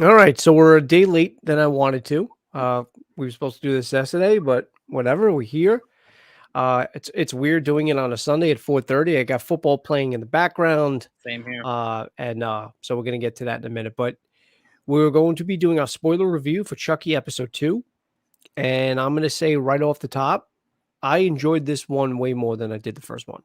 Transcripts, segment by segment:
All right, so we're a day late than I wanted to. We were supposed to do this yesterday, but whatever. We're here. It's weird doing it on a Sunday at 4:30. I got football playing in the background, Same here. and so we're gonna get to that in a minute. But we're going to be doing our spoiler review for Chucky episode 2, and I'm gonna say right off the top, I enjoyed this one way more than I did the first one.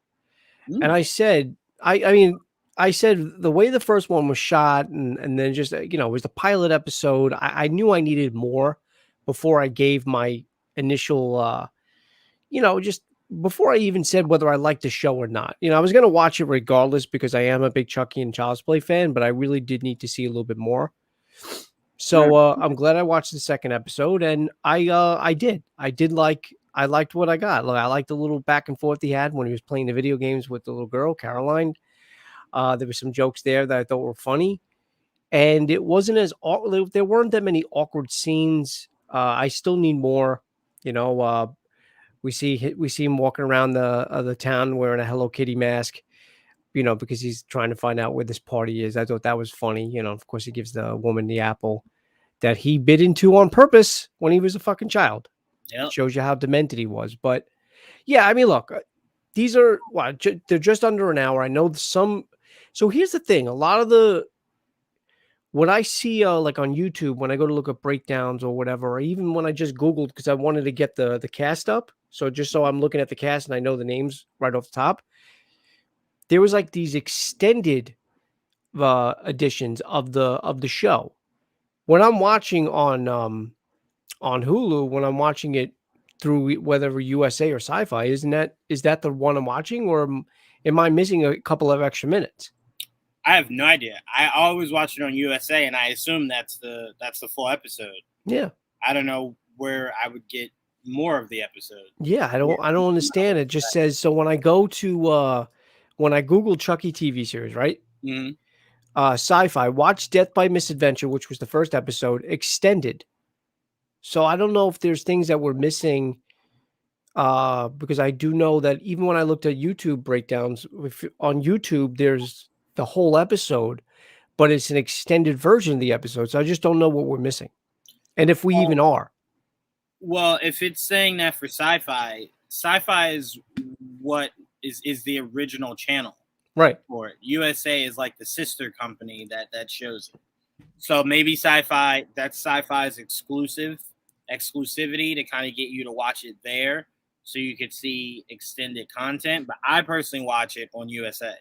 And Mm, I said, I mean, I said the way the first one was shot, and then just it was the pilot episode. I knew I needed more before I gave my initial, just before I even said whether I liked the show or not. I was gonna watch it regardless because I am a big Chucky and Child's Play fan, but I really did need to see a little bit more. right. So I'm glad I watched the second episode, and I did. I liked what I got. Like, I liked the little back and forth he had when he was playing the video games with the little girl, Caroline. There were some jokes there that I thought were funny, and it wasn't as there weren't that many awkward scenes. I still need more. You know, we see him walking around the town wearing a Hello Kitty mask. Because he's trying to find out where this party is. I thought that was funny. Of course, he gives the woman the apple that he bit into on purpose when he was a fucking child. Yep. Shows you how demented he was. But yeah, I mean, look, these are they're just under an hour. I know some. So here's the thing: a lot of what I see, like on YouTube, when I go to look at breakdowns or whatever, or even when I just Googled because I wanted to get the cast up, so just so I'm looking at the cast and I know the names right off the top. There was like these extended editions of the show. When I'm watching on Hulu, when I'm watching it through whether USA or SYFY, is that the one I'm watching, or am I missing a couple of extra minutes? I have no idea. I always watch it on USA, and I assume that's the full episode. Yeah. I don't know where I would get more of the episode. Yeah, I don't understand. It just says so when I go to when I Google Chucky TV series, right? Mm-hmm. SYFY, watch Death by Misadventure, which was the first episode, extended. So I don't know if there's things that we're missing, because I do know that even when I looked at YouTube breakdowns, on YouTube there's the whole episode, but it's an extended version of the episode. So I just don't know what we're missing, and if we even are. Well, if it's saying that for sci-fi is what is the original channel Right. for it. USA is like the sister company that shows it. So maybe sci-fi, that's sci-fi's exclusivity to kind of get you to watch it there so you could see extended content. But I personally watch it on USA.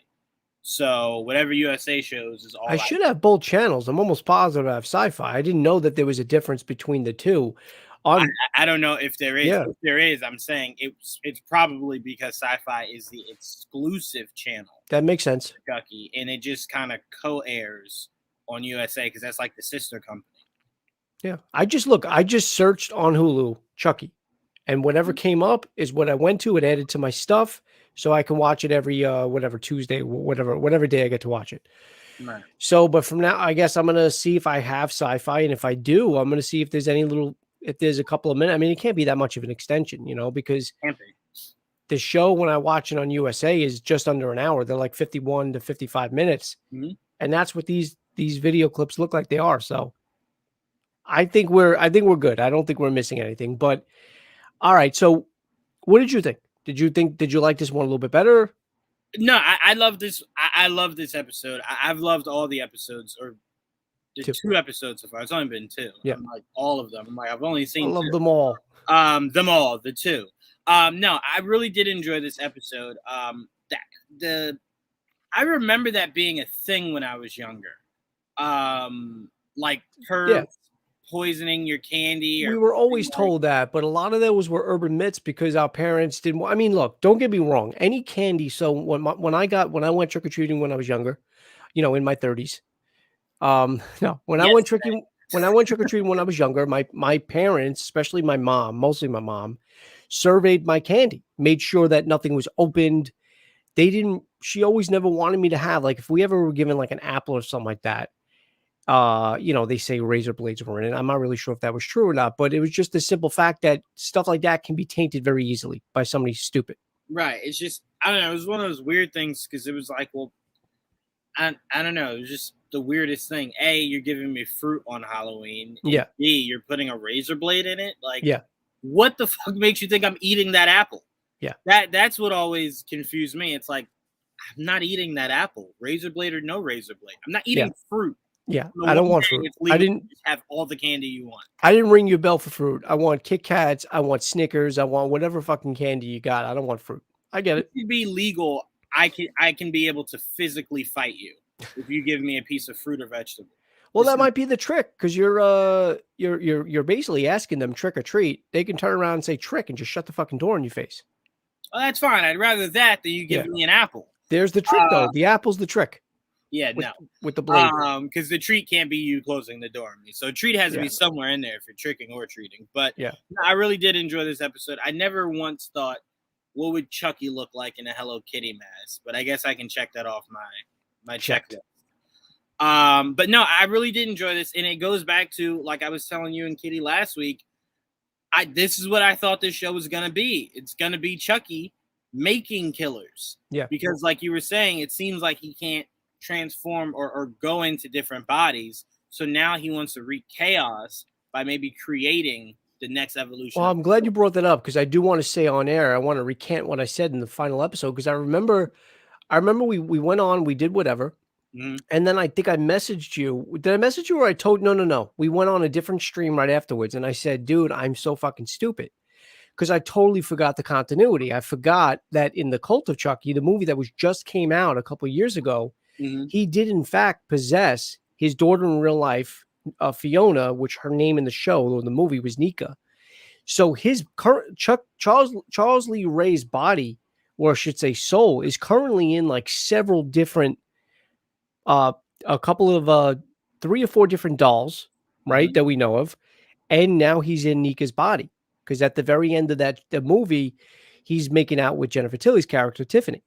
So whatever USA shows is all I should have both channels. I'm almost positive I have SYFY. I didn't know that there was a difference between the two. I don't know if there is. Yeah. If there is, I'm saying it's probably because sci-fi is the exclusive channel That makes sense. for Chucky, and it just kind of co-airs on USA because that's like the sister company. Yeah. I just searched on Hulu Chucky, and whatever came up is what I went to. It added to my stuff, so I can watch it every whatever Tuesday, whatever day I get to watch it. Right. So, but from now, I guess I'm gonna see if I have SYFY, and if I do, I'm gonna see if there's if there's a couple of minutes. I mean, it can't be that much of an extension, because Can't be. the show when I watch it on USA is just under an hour. They're like 51 to 55 minutes, Mhm. and that's what these video clips look like they are. So, I think we're good. I don't think we're missing anything. But all right, so what did you think? Did you like this one a little bit better? No, I love this. I love this episode. I've loved all the episodes, or the 2 episodes so far. It's only been 2. Yeah. I'm like all of them. I'm like I've only I seen love 2. them all. Them all, the 2. No, I really did enjoy this episode. I remember that being a thing when I was younger. Like her poisoning your candy. We were always told that, but a lot of those were urban myths because our parents didn't. I mean, look, don't get me wrong. Any candy. So when I went trick or treating when I was younger, in my 30s. No, when I went trick or treating when I was younger, my parents, especially my mom, mostly my mom, surveyed my candy, made sure that nothing was opened. She always never wanted me to have, like, if we ever were given like an apple or something like that, they say razor blades were in it. I'm not really sure if that was true or not, but it was just the simple fact that stuff like that can be tainted very easily by somebody stupid. Right. It's just, I don't know. It was one of those weird things because it was like, well, I don't know. It's just the weirdest thing. A, you're giving me fruit on Halloween, and Yeah. B, you're putting a razor blade in it. Like, Yeah. what the fuck makes you think I'm eating that apple? Yeah. That's what always confused me. It's like, I'm not eating that apple, razor blade or no razor blade. I'm not Yeah. eating fruit. Yeah. The I one don't want day fruit. it's legal to just have all the candy you want. I didn't ring your bell for fruit. I want Kit Kats. I want Snickers. I want whatever fucking candy you got. I don't want fruit. I get it. If it be legal, I can be able to physically fight you if you give me a piece of fruit or vegetable. Well, This that is- might be the trick because you're basically asking them trick or treat. They can turn around and say trick and just shut the fucking door in your face. well, that's fine. I'd rather that than you give me an apple. There's the trick though. The apple's the trick. Yeah, with the blade. Because the treat can't be you closing the door on me. So treat has to be somewhere in there if you're tricking or treating. But yeah, I really did enjoy this episode. I never once thought, what would Chucky look like in a Hello Kitty mask? But I guess I can check that off my checklist. But no, I really did enjoy this, and it goes back to, like I was telling you and Kitty last week, this is what I thought this show was gonna be. It's gonna be Chucky making killers. Yeah. Because like you were saying, it seems like he can't transform or go into different bodies. So now he wants to wreak chaos by maybe creating the next evolution. Well, I'm glad you brought that up because I do want to say on air, I want to recant what I said in the final episode because I remember we went on, we did whatever. Mm-hmm. And then I think I messaged you. Did I message you or I told no. We went on a different stream right afterwards. And I said, dude, I'm so fucking stupid. Because I totally forgot the continuity. I forgot that in the Cult of Chucky, the movie that was just came out a couple of years ago, he did in fact possess his daughter in real life, Fiona, which her name in the show or the movie was Nika. So his current Charles Lee Ray's body, or I should say soul, is currently in like several different a couple of 3 or 4 different dolls, right, that we know of, and now he's in Nika's body because at the very end of the movie, he's making out with Jennifer Tilly's character Tiffany.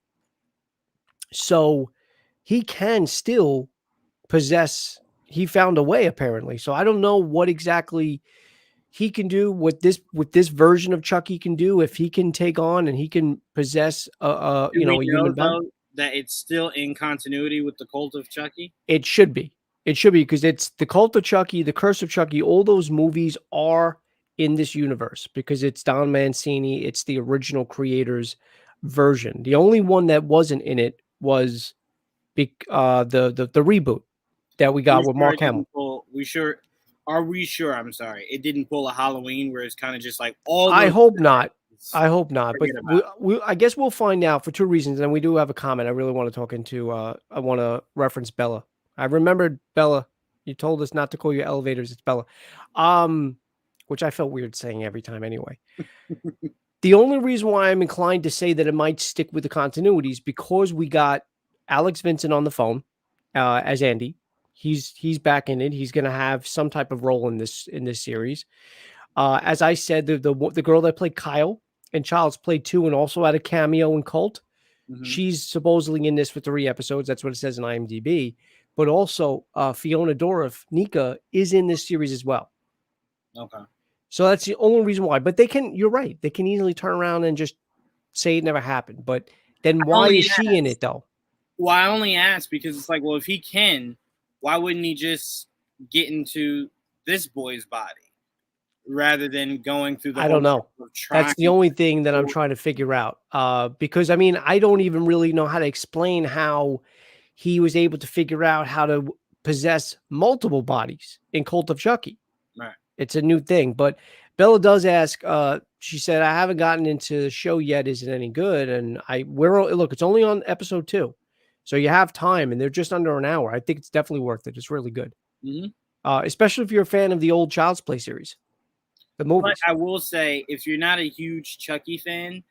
So he can still possess. He found a way apparently. So I don't know what exactly he can do. What this version of Chucky can do if he can take on and he can possess a human body. That it's still in continuity with the Cult of Chucky? It should be. It should be because it's the Cult of Chucky, the Curse of Chucky. All those movies are in this universe because it's Don Mancini. It's the original creator's version. The only one that wasn't in it was the reboot that we got with Mark Hamill. Are we sure? I'm sorry. It didn't pull a Halloween where it's kind of just like all. I hope not. I hope not, but I guess we'll find out for 2 reasons. And we do have a comment I really want to talk into. I want to reference Bella. I remembered Bella. You told us not to call you elevators. It's Bella. Which I felt weird saying every time anyway. The only reason why I'm inclined to say that it might stick with the continuity is because we got Alex Vincent on the phone as Andy. He's back in it. He's going to have some type of role in this series. As I said, the girl that played Kyle in Child's Play 2 and also had a cameo in Cult. She's supposedly in this for 3 episodes. That's what it says in IMDb. But also Fiona Dourif, Nika, is in this series as well. Okay. So that's the only reason why. But you're right. They can easily turn around and just say it never happened. But then why is she in it though? Well, I only ask because it's like, well, if he can, why wouldn't he just get into this boy's body? Rather than going through the I don't know. That's the only thing that I'm trying to figure out. Because I mean, I don't even really know how to explain how he was able to figure out how to possess multiple bodies in Cult of Chucky. Right. It's a new thing. But Bella does ask, she said, I haven't gotten into the show yet. Is it any good? And look, it's only on episode 2. So you have time and they're just under an hour. I think it's definitely worth it. It's really good. Especially if you're a fan of the old Child's Play series. The movies. But I will say, if you're not a huge Chucky fan,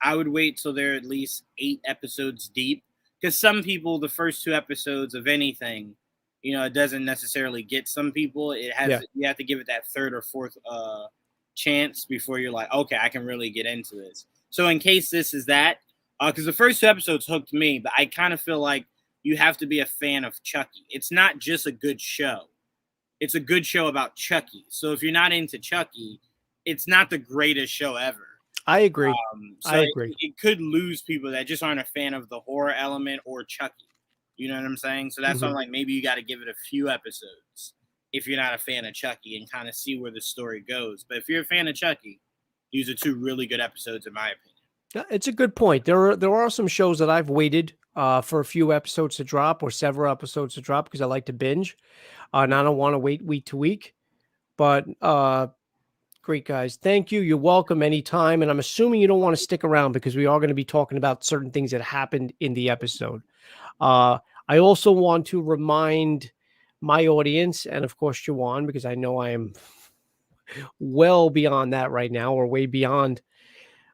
I would wait till they're at least 8 episodes deep. Because some people, the first 2 episodes of anything, it doesn't necessarily get some people. You have to give it that 3rd or 4th chance before you're like, okay, I can really get into this. So in case this is that, because the first 2 episodes hooked me, but I kind of feel like you have to be a fan of Chucky. It's not just a good show. It's a good show about Chucky. So if you're not into Chucky, it's not the greatest show ever. I agree. I agree. It could lose people that just aren't a fan of the horror element or Chucky. You know what I'm saying? So that's why I'm like, maybe you got to give it a few episodes if you're not a fan of Chucky and kind of see where the story goes. But if you're a fan of Chucky, these are 2 really good episodes, in my opinion. Yeah, it's a good point. There are some shows that I've waited for a few episodes to drop or several episodes to drop because I like to binge, and I don't want to wait week to week. But great guys, thank you. You're welcome anytime. And I'm assuming you don't want to stick around because we are going to be talking about certain things that happened in the episode. I also want to remind my audience and of course Jawan, because I know I am well beyond that right now, or way beyond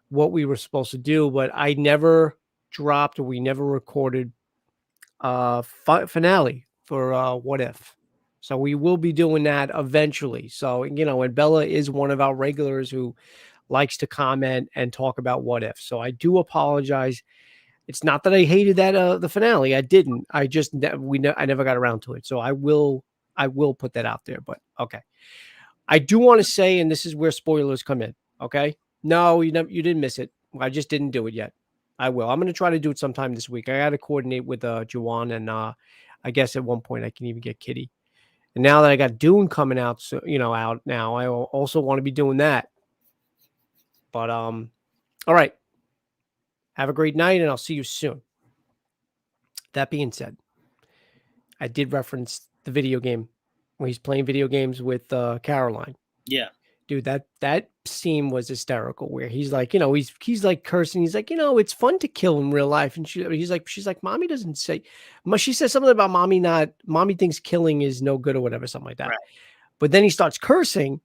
what we were supposed to do, but I never dropped or we never recorded finale for What If. So we will be doing that eventually. So, and Bella is one of our regulars who likes to comment and talk about What If. So I do apologize. It's not that I hated that the finale. I didn't. I just I never got around to it. So I will put that out there. But okay. I do want to say, and this is where spoilers come in. Okay. No, you didn't miss it. I just didn't do it yet. I will. I'm going to try to do it sometime this week. I got to coordinate with Jawan, and I guess at one point I can even get Kitty. And now that I got Dune coming out, so out now, I also want to be doing that. But all right. Have a great night, and I'll see you soon. That being said, I did reference the video game when he's playing video games with Caroline. Yeah. Dude, that scene was hysterical where he's like, he's like cursing. He's like, it's fun to kill in real life. And she's like, mommy doesn't say, she says something about mommy thinks killing is no good or whatever, something like that. Right. But then he starts cursing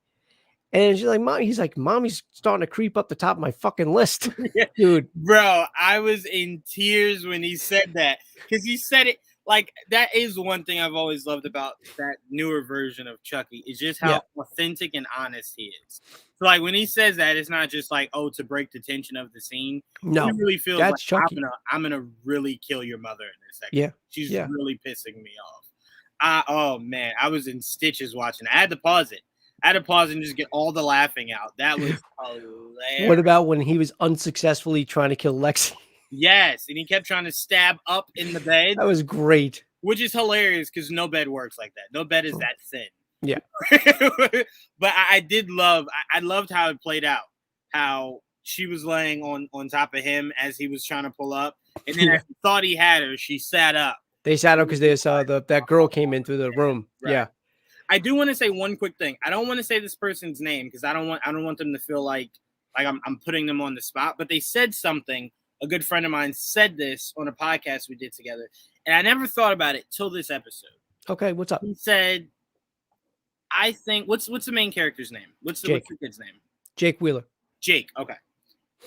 and she's like, he's like, mommy's starting to creep up the top of my fucking list. Dude. Bro, I was in tears when he said that because he said it. Like, that is one thing I've always loved about that newer version of Chucky is just how authentic and honest he is. So, like, when he says that, it's not just like, to break the tension of the scene. No, he really feels that's like Chucky. I'm gonna really kill your mother in a second. Yeah, she's really pissing me off. Oh man, I was in stitches watching. I had to pause it. I had to pause and just get all the laughing out. That was hilarious. What about when he was unsuccessfully trying to kill Lexi? Yes, and he kept trying to stab up in the bed. That was great. Which is hilarious because no bed works like that. No bed is that thin. Yeah. But I loved how it played out. How she was laying on top of him as he was trying to pull up. And then as he thought he had her, she sat up. They sat up because they saw that girl came into the room. Right. Yeah. I do want to say one quick thing. I don't want to say this person's name because I don't want them to feel like I'm putting them on the spot. But they said something. A good friend of mine said this on a podcast we did together, and I never thought about it till this episode. Okay, what's up? He said, "I think what's the main character's name? What's the kid's name? Jake Wheeler. Jake. Okay."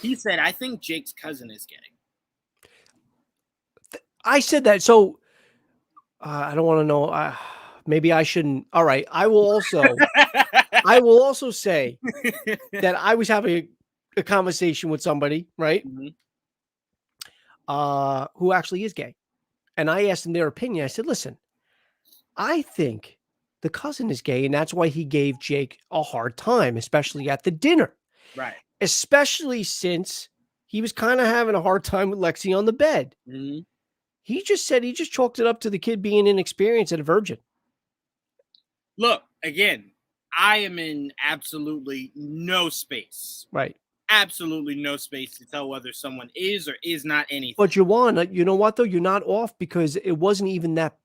He said, "I think Jake's cousin is gay." I said that, so I don't want to know. Maybe I shouldn't. All right, I will also say that I was having a conversation with somebody, right? Mm-hmm. Who actually is gay. And I asked them their opinion. I said, listen, I think the cousin is gay, and that's why he gave Jake a hard time, especially at the dinner. Right. Especially since he was kind of having a hard time with Lexi on the bed. Mm-hmm. He just chalked it up to the kid being inexperienced and a virgin. Look, again, I am in absolutely no space. Right. Absolutely no space to tell whether someone is or is not anything. But Jawan, you know what though? You're not off because it wasn't even that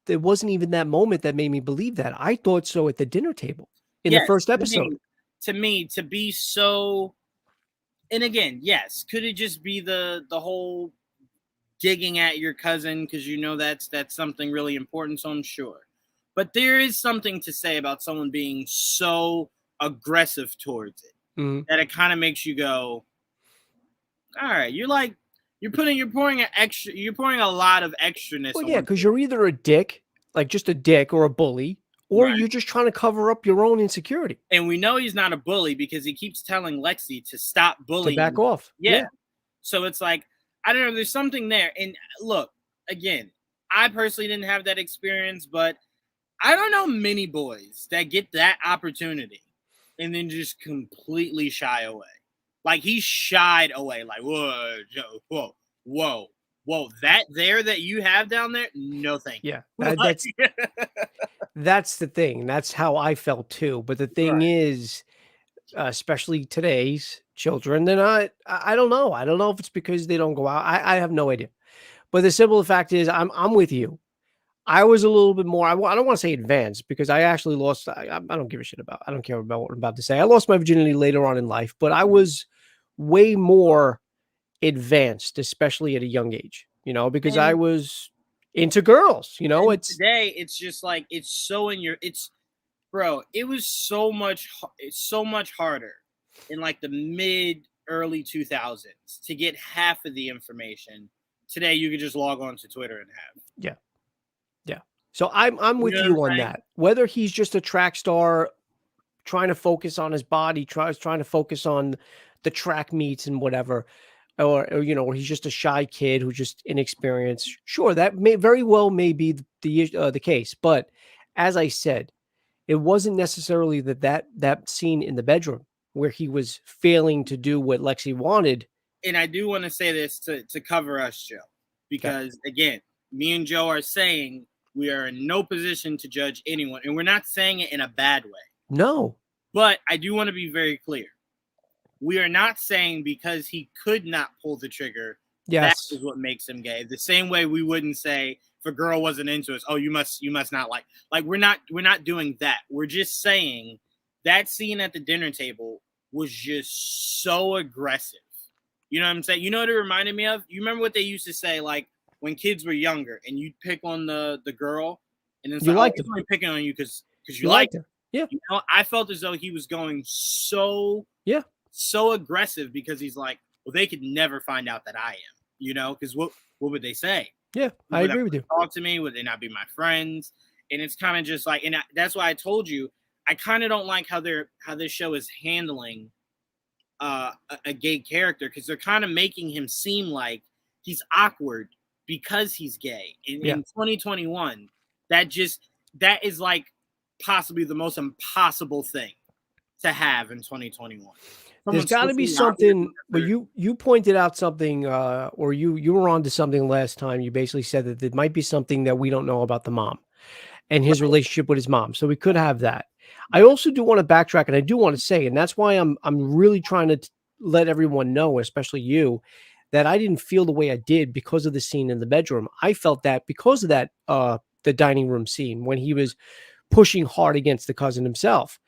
moment that made me believe that. I thought so at the dinner table in the first episode. To me, to be so, and again, yes, could it just be the whole digging at your cousin because that's something really important? So I'm sure, but there is something to say about someone being so aggressive towards it. Mm-hmm. That it kind of makes you go, all right, you're pouring a lot of extraness. Well, yeah, because you're either a dick, like just a dick or a bully, or you're just trying to cover up your own insecurity. And we know he's not a bully because he keeps telling Lexi to stop bullying. To back off. Yeah. So it's like, I don't know, there's something there. And look, again, I personally didn't have that experience, but I don't know many boys that get that opportunity and then just completely shy away. Like, he shied away. Like, whoa. whoa, that there that you have down there, no, thank you. Yeah, that's the thing. That's how I felt too. But the thing Right. is, especially today's children, they're not. I don't know. I don't know if it's because they don't go out. I have no idea. But the simple fact is, I'm with you. I was a little bit more. I don't want to say advanced because I actually lost. I don't give a shit about. I don't care about what I'm about to say. I lost my virginity later on in life, but I was way more advanced, especially at a young age. You know, because I And was into girls. You know, and it's today it's just like it's so in your it's bro, it was it's so much harder in like the mid early 2000s to get half of the information. Today you could just log on to Twitter and have. yeah, yeah. So I'm You with know what I'm you on saying? that. Whether he's just a track star trying to focus on his body, trying to focus on the track meets and whatever, or you know, or he's just a shy kid who's just inexperienced. Sure, that may very well may be the case, but as I said, it wasn't necessarily that scene in the bedroom where he was failing to do what Lexi wanted. And I do want to say this to cover us, Joe, Okay. because again, me and Joe are saying we are in no position to judge anyone, and we're not saying it in a bad way. No. But I do want to be very clear. We are not saying because he could not pull the trigger, that Yes. is what makes him gay. The same way we wouldn't say if a girl wasn't into us, oh, you must not like we're not doing that. We're just saying that scene at the dinner table was just so aggressive. You know what I'm saying? You know what it reminded me of? You remember what they used to say, like when kids were younger and you'd pick on the girl and it's You like, oh, liked he's him. only picking on you because you You like liked him. Yeah. you know, I felt as though he was going Yeah. so aggressive because he's like, well, they could never find out that I am, you know, because what would they say? Yeah. I Would they agree with you. talk to me? Would they not be my friends? And it's kind of just like, and that's why I told you, I kind of don't like how this show is handling a gay character because they're kind of making him seem like he's awkward because he's gay. Yeah. In 2021, that is like possibly the most impossible thing to have in 2021. There's Someone got to be socially awkward something, but after- you pointed out something, or you were on to something last time. You basically said that there might be something that we don't know about the mom and his relationship with his mom. So we could have that. I also do want to backtrack, and I do want to say, and that's why I'm really trying to let everyone know, especially you, that I didn't feel the way I did because of the scene in the bedroom. I felt that because of that the dining room scene when he was pushing hard against the cousin himself.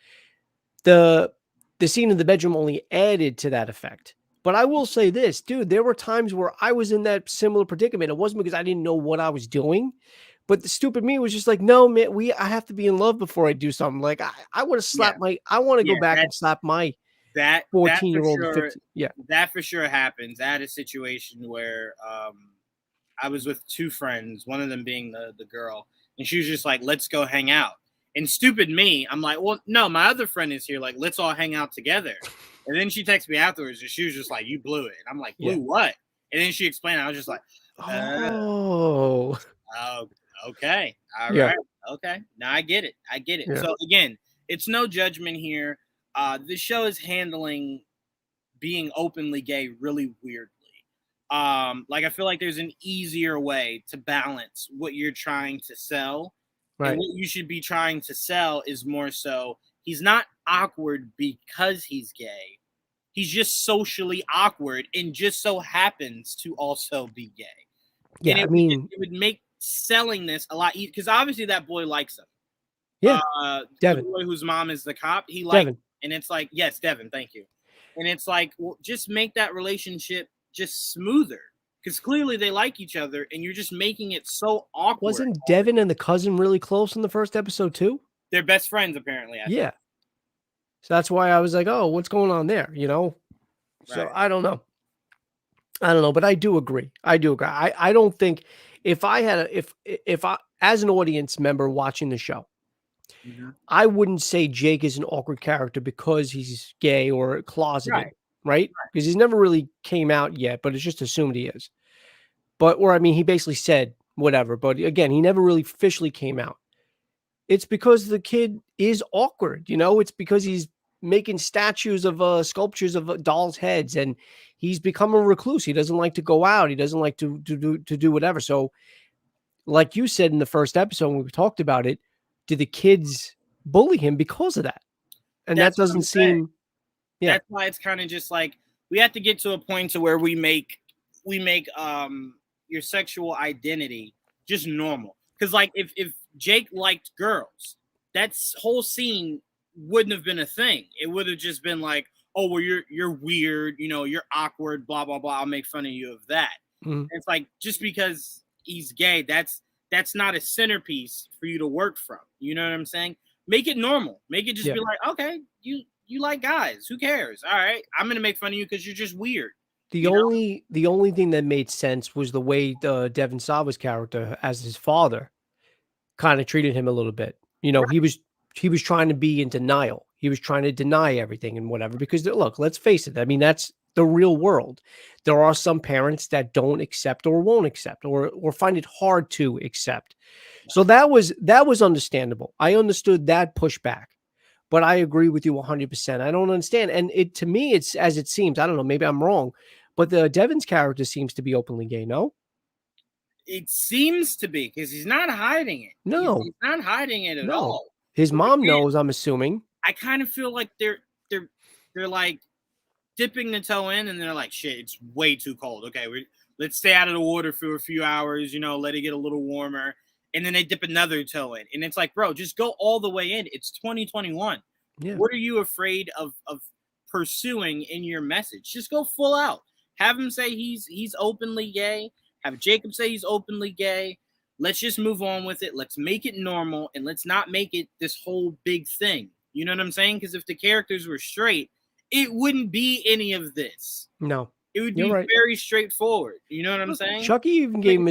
The the scene in the bedroom only added to that effect. But I will say this, dude, there were times where I was in that similar predicament. It wasn't because I didn't know what I was doing, but the stupid me was just like, no, man, I have to be in love before I do something. Like I want to yeah, slap I want to go yeah, back and slap my that for 14-year-old or sure 15. Yeah. that for sure happens. I had a situation where I was with two friends, one of them being the girl, and she was just like, "Let's go hang out." And stupid me, I'm like, "Well, no, my other friend is here. Like, let's all hang out together." And then she texted me afterwards, and she was just like, "You blew it." And I'm like, Yeah. "Blew what?" And then she explained. I was just like, Oh. "Oh, okay, all Yeah. right, okay. Now I get it. I get it." Yeah. So again, it's no judgment here. This show is handling being openly gay really weirdly. Like I feel like there's an easier way to balance what you're trying to sell. And Right. what you should be trying to sell is more so he's not awkward because he's gay. He's just socially awkward and just so happens to also be gay. And Yeah. I mean, it would make selling this a lot easier because obviously that boy likes him. yeah. The Devin. boy whose mom is the cop, he likes, Devin. and it's like, yes, Devin, thank you. And it's like, well, just make that relationship just smoother because clearly they like each other, and you're just making it so awkward. Wasn't Devin and the cousin really close in the first episode too? They're best friends, apparently. I think. Yeah. So that's why I was like, oh, what's going on there? You know? So Right. I don't know. I don't know, but I do agree. I do agree. I don't think if I had if I as an audience member watching the show, Mm-hmm. I wouldn't say Jake is an awkward character because he's gay or closeted, right? Because he's never really came out yet, but it's just assumed he is. But or I mean, he basically said whatever, but again, he never really officially came out. It's because the kid is awkward, you know. It's because he's making statues of sculptures of dolls' heads, and he's become a recluse. He doesn't like to go out. He doesn't like to do whatever. So, like you said in the first episode when we talked about it, do the kids bully him because of that? And that That's what I'm doesn't saying. seem, yeah, That's why it's kind of just like we have to get to a point to where we make your sexual identity just normal. Because like if Jake liked girls, that whole scene wouldn't have been a thing. It would have just been like, oh well, you're weird, you're awkward, blah blah blah. I'll make fun of you of that. mhm, It's like just because he's gay, that's not a centerpiece for you to work from. You know what I'm saying? Make it normal. Make it just yeah. be like, okay, you like guys. Who cares? All right, I'm gonna make fun of you because you're just weird. The You know? only thing that made sense was the way the Devon Sawa's character as his father kind of treated him a little bit. He was trying to be in denial. He was trying to deny everything and whatever. Because look, let's face it. I mean, that's the real world. There are some parents that don't accept or won't accept or find it hard to accept. So that was understandable. I understood that pushback. But I agree with you 100%. I don't understand. And it to me, it's as it seems. I don't know. Maybe I'm wrong. But the Devon's character seems to be openly gay. No, It seems to be because he's not hiding it. no, He's not hiding it at no. all. His But mom again, knows. I'm assuming. I kind of feel like they're like dipping the toe in, and they're like, shit, it's way too cold. Okay, let's stay out of the water for a few hours. Let it get a little warmer, and then they dip another toe in, and it's like, bro, just go all the way in. It's 2021. Yeah. What are you afraid of pursuing in your message? Just go full out. Have him say he's openly gay. Have Jacob say he's openly gay. Let's just move on with it. Let's make it normal, and let's not make it this whole big thing. You know what I'm saying? Because if the characters were straight, it wouldn't be any of this. No. It would You're be right. very straightforward. You know what I'm saying? Chucky gave him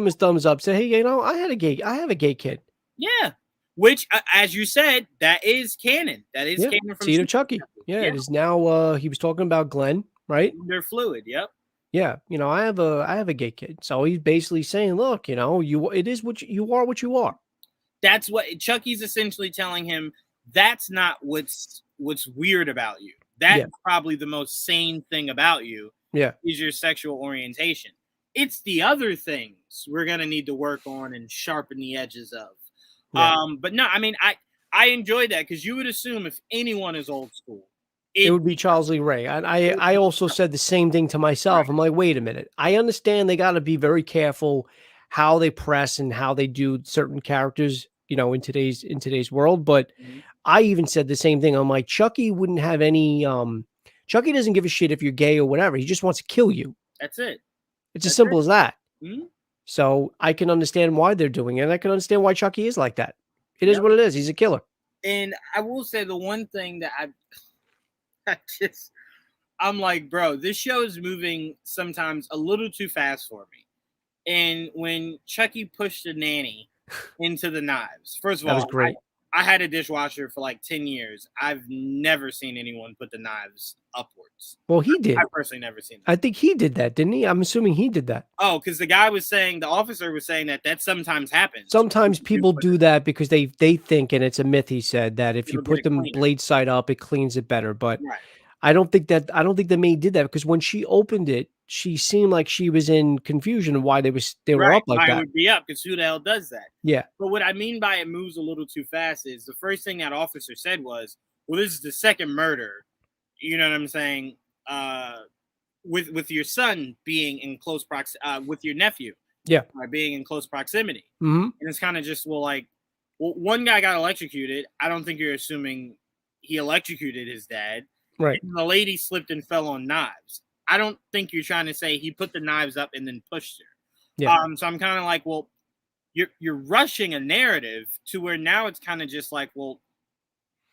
his thumbs up. Said, "Hey, I have a gay kid." Yeah. Which, as you said, that is canon. That is canon from Seed of Chucky. Yeah, it is now. He was talking about Glenn, right? They're fluid. Yep. Yeah, I have a gay kid. So he's basically saying, look, it is what you are, what you are. That's what Chucky's essentially telling him. That's not what's weird about you. That's probably the most sane thing about you. Yeah, is your sexual orientation. It's the other things we're gonna need to work on and sharpen the edges of. Yeah. But no, I mean, I enjoyed that because you would assume if anyone is old school, it would be Charles Lee Ray. And I also said the same thing to myself. Right. I'm like, wait a minute. I understand they got to be very careful how they press and how they do certain characters, in today's world. But I even said the same thing. I'm like, Chucky wouldn't have any. Chucky doesn't give a shit if you're gay or whatever. He just wants to kill you. That's it. It's as simple as that. Mm-hmm. So I can understand why they're doing it. And I can understand why Chucky is like that. It is what it is. He's a killer. And I will say the one thing that I'm like, bro, this show is moving sometimes a little too fast for me. And when Chucky pushed the nanny into the knives, first of all, that was great. I had a dishwasher for like 10 years. I've never seen anyone put the knives upwards. Well, he did. I've personally never seen that. I think he did that, didn't he? I'm assuming he did that. Oh, because the officer was saying that sometimes happens. Sometimes people do that because they think, and it's a myth, he said, that if you put them blade side up, it cleans it better. But I don't think the maid did that because when she opened it, she seemed like she was in confusion of why they were up like that. It would be up because who the hell does that? Yeah. But what I mean by it moves a little too fast is the first thing that officer said was, well, this is the second murder. You know what I'm saying? With your son being in close with your nephew. Yeah. Being in close proximity. Mm-hmm. And it's kind of just, one guy got electrocuted. I don't think you're assuming he electrocuted his dad. Right. And the lady slipped and fell on knives. I don't think you're trying to say he put the knives up and then pushed her. Yeah. So I'm kind of like, well, you're rushing a narrative to where now it's kind of just like, well,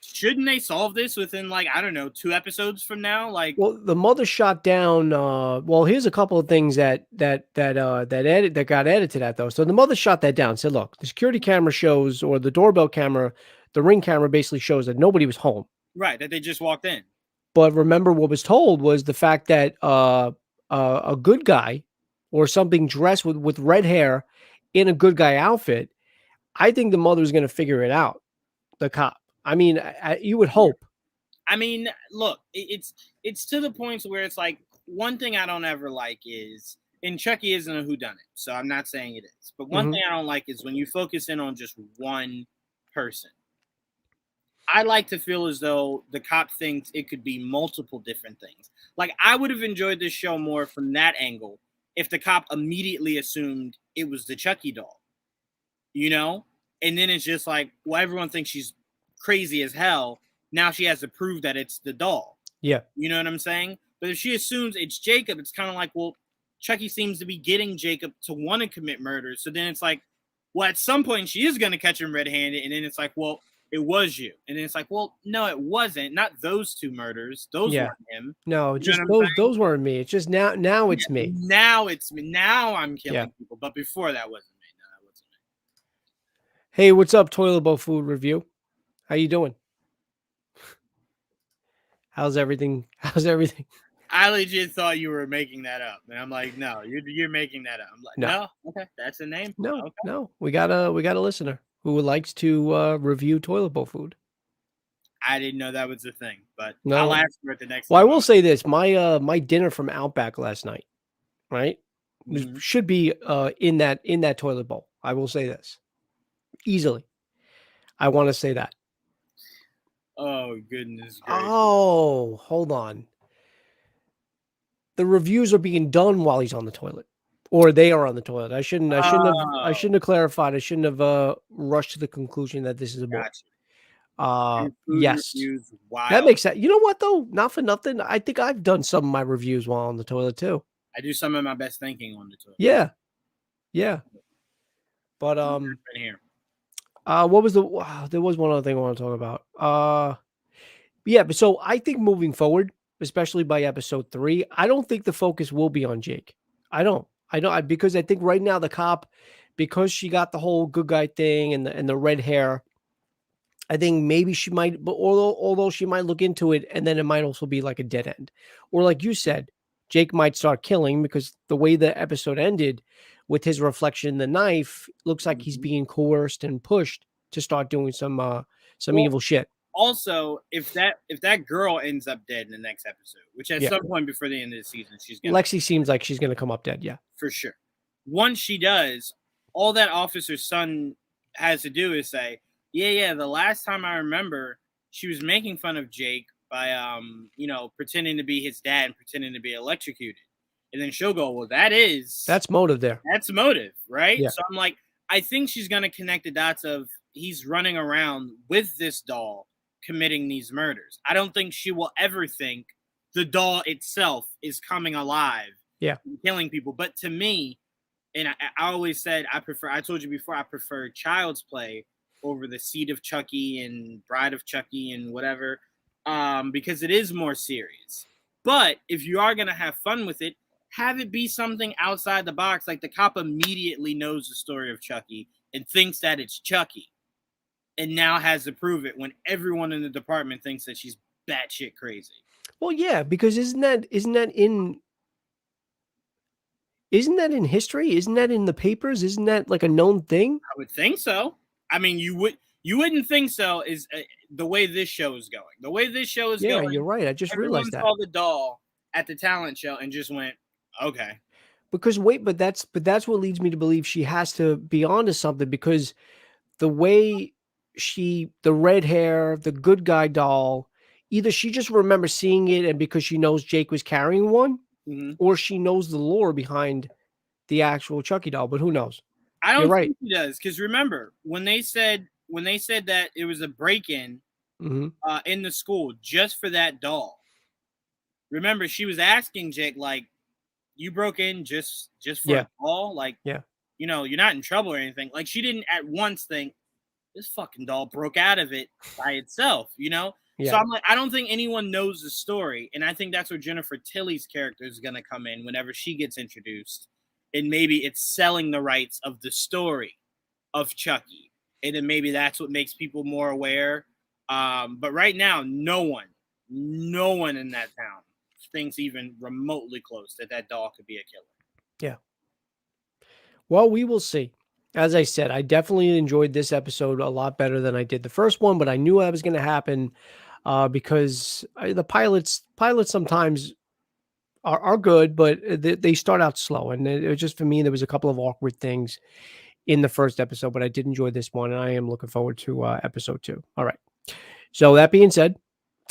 shouldn't they solve this within 2 episodes from now? Well, the mother shot down. Well, here's a couple of things that got added to that though. So the mother shot that down. Said, look, the security camera shows, or the doorbell camera, the Ring camera basically shows that nobody was home. Right, that they just walked in. But remember, what was told was the fact that a good guy or something dressed with red hair in a good guy outfit, I think the mother's going to figure it out. The cop. I mean, you would hope. I mean, look, it's to the points where it's like one thing I don't ever like is, and Chucky isn't a whodunit, so I'm not saying it is, but one Mhm. thing I don't like is when you focus in on just one person. I like to feel as though the cop thinks it could be multiple different things. Like I would have enjoyed this show more from that angle if the cop immediately assumed it was the Chucky doll, you know? And then it's just like, well, everyone thinks she's crazy as hell. Now she has to prove that it's the doll. Yeah. You know what I'm saying? But if she assumes it's Jacob, it's kind of like, well, Chucky seems to be getting Jacob to want to commit murder. So then it's like, well, at some point she is going to catch him red-handed, and then it's like, well, it was you, and then it's like, well, no, it wasn't. Not those two murders; those Yeah. weren't him. No, You know just what I'm saying? those weren't me. It's just now it's me. Now it's me. Now I'm Yeah. killing people, but before that wasn't me. No, that wasn't me. Hey, what's up, Toilet Bowl Food Review? How you doing? How's everything? How's everything? I legit thought you were making that up, and I'm like, no, you're making that up. I'm like, No. no, okay, that's a name. No, Okay. no. We got a listener who likes to review toilet bowl food. I didn't know that was a thing, but No. I'll ask for it the next Well, I time. will say this: my dinner from Outback last night, right, Mhm. should be in that toilet bowl. I will say this easily. I want to say that. Oh goodness gracious! Oh, hold on. The reviews are being done while he's on the toilet, or they are on the toilet. I shouldn't have clarified. I shouldn't have rushed to the conclusion that this is a boy. Gotcha. Food Yes, reviews, wild. that makes sense. You know what though? Not for nothing. I think I've done some of my reviews while on the toilet too. I do some of my best thinking on the toilet. Yeah, yeah. But Right here. what was there was one other thing I want to talk about. Yeah, but so I think moving forward, especially by episode 3, I don't think the focus will be on Jake. I don't. Because I think right now the cop, because she got the whole good guy thing and the red hair, I think maybe she might, but although she might look into it, and then it might also be like a dead end, or like you said, Jake might start killing because the way the episode ended with his reflection in the knife looks like he's being coerced and pushed to start doing some Well, evil shit. Also, if that girl ends up dead in the next episode, which at Yeah. some point before the end of the season, she's gonna Lexi seems like she's gonna come up dead. Yeah, for sure. Once she does, all that officer's son has to do is say, yeah, the last time I remember, she was making fun of Jake by pretending to be his dad and pretending to be electrocuted. And then she'll go, well, that's motive there. That's motive, right? Yeah. So I'm like, I think she's gonna connect the dots of he's running around with this doll committing these murders. I don't think she will ever think the doll itself is coming alive, Yeah, and killing people. But to me, and I always said I told you before, I prefer Child's Play over the Seed of Chucky and Bride of Chucky and whatever, because it is more serious. But if you are gonna have fun with it, have it be something outside the box. Like the cop immediately knows the story of Chucky and thinks that it's Chucky, and now has to prove it when everyone in the department thinks that she's batshit crazy. Well, yeah, because isn't that in history? Isn't that in the papers? Isn't that like a known thing? I would think so. I mean, you wouldn't think so. Is the way this show is going? The way this show is Yeah, going. you're right. I just Everyone realized that. saw the doll at the talent show and just went, okay. Because wait, but that's what leads me to believe she has to be onto something, because the way the red hair, the good guy doll, either she just remembers seeing it and because she knows Jake was carrying one, or she knows the lore behind the actual Chucky doll, but who knows? I don't You're right. think she does, because remember when they said that it was a break-in in the school just for that doll. Remember, she was asking Jake, like, you broke in just for a doll? Like, yeah, you're not in trouble or anything. Like, she didn't at once think this fucking doll broke out of it by itself, Yeah. So I'm like, I don't think anyone knows the story. And I think that's where Jennifer Tilly's character is going to come in whenever she gets introduced. And maybe it's selling the rights of the story of Chucky. And then maybe that's what makes people more aware. But right now, no one in that town thinks even remotely close that doll could be a killer. Yeah. Well, we will see. As I said, I definitely enjoyed this episode a lot better than I did the first one, but I knew that was going to happen. because the pilots sometimes are good, but they start out slow, and it was just for me. There was a couple of awkward things in the first episode, but I did enjoy this one, and I am looking forward to episode 2. All right. So that being said,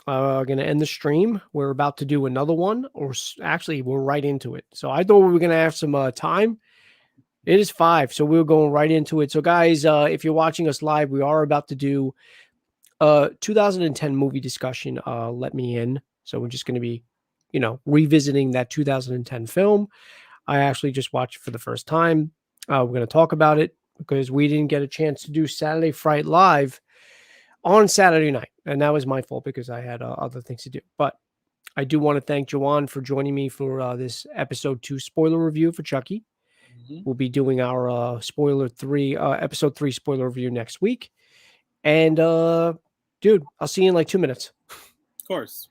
going to end the stream. We're about to do another one, or actually, we're right into it. So I thought we were going to have some time. It is 5, so we're going right into it. So guys, if you're watching us live, we are about to do 2010 movie discussion. Let Me In. So we're just going to be, revisiting that 2010 film. I actually just watched it for the first time. We're going to talk about it because we didn't get a chance to do Saturday Fright Live on Saturday night. And that was my fault because I had other things to do. But I do want to thank Joanne for joining me for this episode 2 spoiler review for Chucky. Mm-hmm. We'll be doing our episode 3 spoiler review next week. And dude, I'll see you in like 2 minutes. Of course.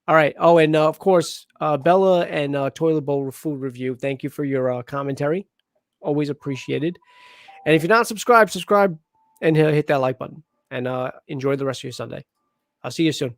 All right. Oh, and of course, Bella and Toilet Bowl Food Review, thank you for your commentary. Always appreciated. And if you're not subscribed, subscribe and hit that like button. And enjoy the rest of your Sunday. I'll see you soon.